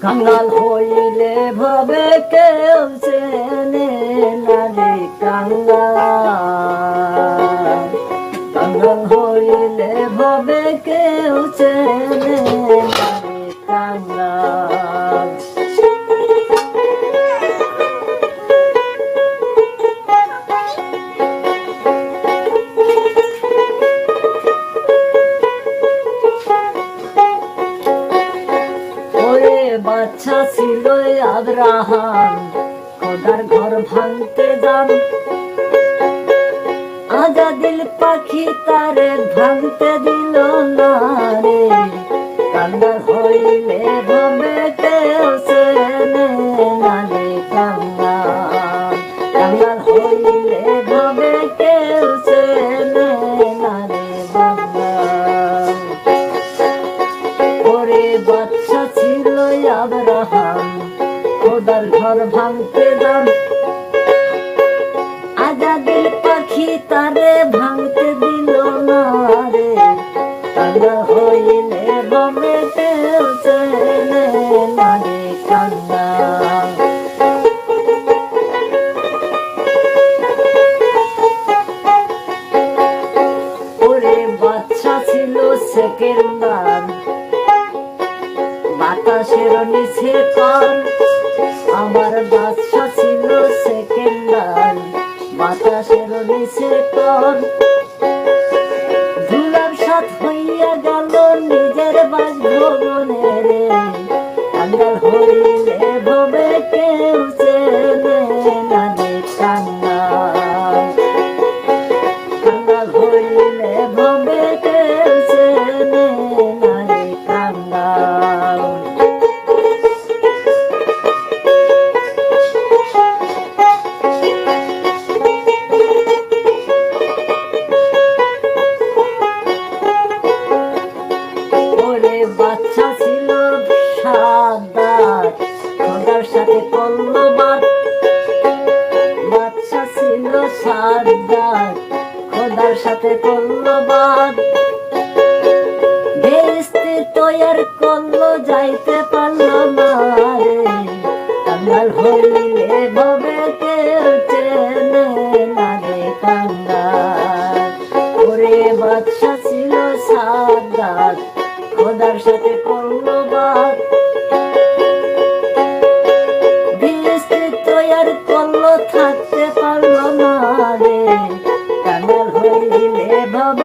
কাঙ্গাল হইলে ভবে কেউ চেনে না রে কাঙ্গাল। কাঙ্গাল হইলে ভবে কেউ চেনে না রে কাঙ্গাল। বাচ্চা ছিল আব্রাহাম, খোদার ঘর ভাঙতে যান। আজাদিল পাখি তারে ভাঙতে দিল না রে। কাঙ্গাল হইলে ভবে কেউ চেনে না রে কাঙ্গাল। কাঙ্গাল হইলে ভবে কেউ চেনে না রে কাঙ্গাল। ওরে বাচ্চা ছিল আব্রাহাম, খোদার ঘর ভাঙতে যান। আজাদিল পাখি তারে ভাঙতে দিল না রে। কাঙ্গাল হইলে ভবে কেউ চেনে না রে কাঙ্গাল। ওরে বাচ্চা ছিল সেকেন্ডার, বাতাসের নিচে কর। আমার বাচ্চা ছিল সেকেন্ডার, বাতাসের নিচে কর। ধুলার সাথ হইয়া গেল নিজের বাসভবনে রে। কাঙ্গাল হইলে ভবে কেউ চেনে না রে কাঙ্গাল। কাঙ্গাল হইলে ভবে কেউ চেনে না রে কাঙ্গাল। বাচ্চা ছিল সাদাত, খোদার সাথে করল বাদ। বাচ্চা ছিল সাদাত, খোদার সাথে করল বাদ। বেহেশতে তৈয়ার করলো, যাইতে পারল না রে। কাঙ্গাল হইলে ভবে কেউ চেনে না রে কাঙ্গাল। ওরে বাচ্চা ছিল সাদাত, খোদার সাথে করল বাদ।